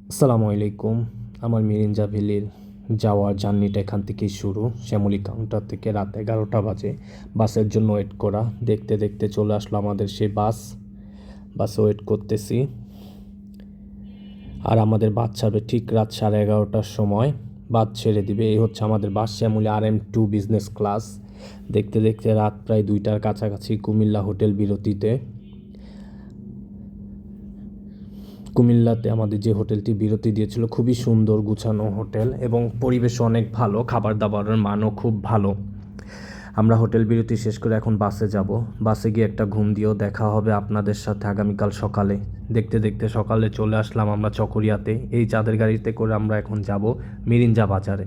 আসসালামু আলাইকুম। আমার মিরিঞ্জা ভ্যালির যাওয়ার জার্নিটা এখান থেকেই শুরু। শ্যামলী কাউন্টার থেকে রাত 11টা বাজে বাসের জন্য ওয়েট করা। দেখতে দেখতে চলে আসলো আমাদের সেই বাসে ওয়েট করতেছি। আর আমাদের বাস ছাড়বে ঠিক রাত 11:30টার সময় বাস ছেড়ে দিবে। এই হচ্ছে আমাদের বাস, শ্যামলী RM2 বিজনেস ক্লাস। দেখতে দেখতে রাত প্রায় 2টার কাছাকাছি কুমিল্লা হোটেল বিরতিতে। কুমিল্লাতে আমাদের যে হোটেলটি বিরতি দিয়েছিল খুবই সুন্দর গুছানো হোটেল এবং পরিবেশও অনেক ভালো, খাবার দাবারের মানও খুব ভালো। আমরা হোটেল বিরতি শেষ করে এখন বাসে যাব। বাসে গিয়ে একটা ঘুম দিয়েও দেখা হবে আপনাদের সাথে আগামীকাল সকালে। দেখতে দেখতে সকালে চলে আসলাম আমরা চকরিয়াতে। এই চাঁদের গাড়িতে করে আমরা এখন যাব মিরিঞ্জা বাজারে।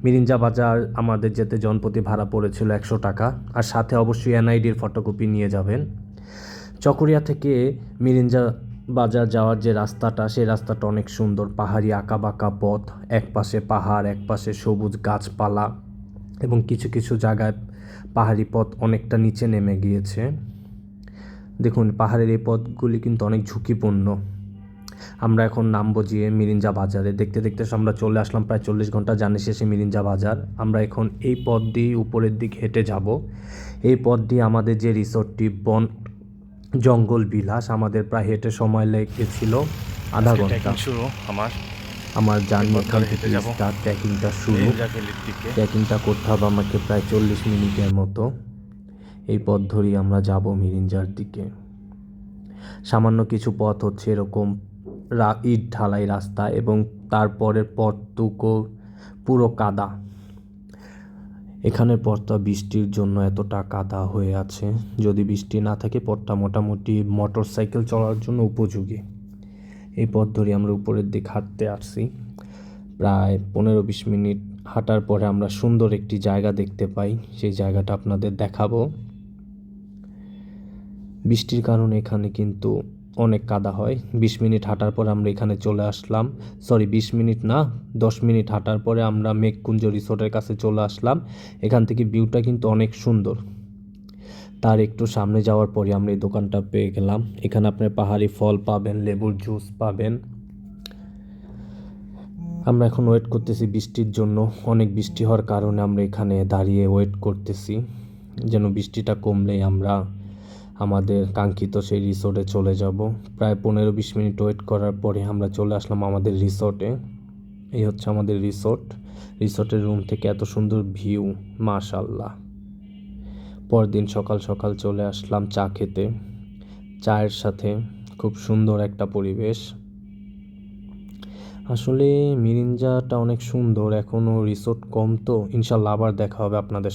মিরিঞ্জা বাজার আমাদের যেতে জনপ্রতি ভাড়া পড়েছিল 100 টাকা, আর সাথে অবশ্যই NIDর ফটোকপি নিয়ে যাবেন। চকরিয়া থেকে মিরিঞ্জা বাজার যাওয়ার যে রাস্তাটা, সেই রাস্তাটা অনেক সুন্দর, পাহাড়ি আঁকাবাঁকা পথ, এক পাশে পাহাড়, এক পাশে সবুজ গাছপালা এবং কিছু কিছু জায়গায় পাহাড়ি পথ অনেকটা নিচে নেমে গিয়েছে। দেখুন পাহাড়ের এই পথগুলি কিন্তু অনেক ঝুঁকিপূর্ণ। আমরা এখন নামবো গিয়ে মিরিঞ্জা বাজারে। দেখতে দেখতে আমরা চলে আসলাম প্রায় 40 ঘন্টা জার্নি শেষে মিরিঞ্জা বাজার। আমরা এখন এই পথ দিয়ে উপরের দিকে হেঁটে যাব। এই পথ দিয়ে আমাদের যে রিসোর্টটি বন জঙ্গল বিলাস, আমাদের প্রায় হেঁটে সময় লেগেছিল আধা ঘন্টা। আমার জার্নি এখান থেকে স্টার্ট, ট্রেকিংটা শুরু। ট্রেকিংটা করতে হবে আমাকে প্রায় 40 মিনিটের মতো। এই পথ ধরেই আমরা যাব মিরিঞ্জার দিকে। সামান্য কিছু পথ হচ্ছে এরকম ইট ঢালাই রাস্তা এবং তারপরের পথটুকু পুরো কাদা। এখানের পথটা বৃষ্টির জন্য এতটা কাদা হয়ে আছে। যদি বৃষ্টি না থাকে পথটা মোটামুটি মোটর সাইকেল চলার জন্য উপযোগী। এই পথ ধরে আমরা উপরের দিকে হাঁটতে আসছি। প্রায় 15-20 মিনিট হাঁটার পরে আমরা সুন্দর একটি জায়গা দেখতে পাই। সেই জায়গাটা আপনাদের দেখাবো। বৃষ্টির কারণে এখানে কিন্তু অনেক কাদা হয়। 20 মিনিট হাঁটার পর আমরা এখানে চলে আসলাম। 20 মিনিট না, 10 মিনিট হাঁটার পরে আমরা মেঘকুঞ্জ রিসোর্টের কাছে চলে আসলাম। এখান থেকে ভিউটা কিন্তু অনেক সুন্দর। তার একটু সামনে যাওয়ার পরে আমরা এই দোকানটা পেয়ে গেলাম। এখানে আপনার পাহাড়ি ফল পাবেন, লেবুর জুস পাবেন। আমরা এখন ওয়েট করতেছি বৃষ্টির জন্য। অনেক বৃষ্টি হওয়ার কারণে আমরা এখানে দাঁড়িয়ে ওয়েট করতেছি যেন বৃষ্টিটা কমলেই আমরা আমাদের কাঙ্ক্ষিত সেই রিসোর্টে চলে যাব। প্রায় 15-20 মিনিট ওয়েট করার পরে আমরা চলে আসলাম আমাদের রিসোর্টে। এই হচ্ছে আমাদের রিসোর্টের রুম থেকে এত সুন্দর ভিউ, মাশাআল্লাহ। পরদিন সকাল সকাল চলে আসলাম চা খেতে। চায়ের সাথে খুব সুন্দর একটা পরিবেশ। আসলে মিরিঞ্জাটা অনেক সুন্দর, এখনও রিসোর্ট কম, তো ইনশাল্লাহ আবার দেখা হবে আপনাদের সাথে।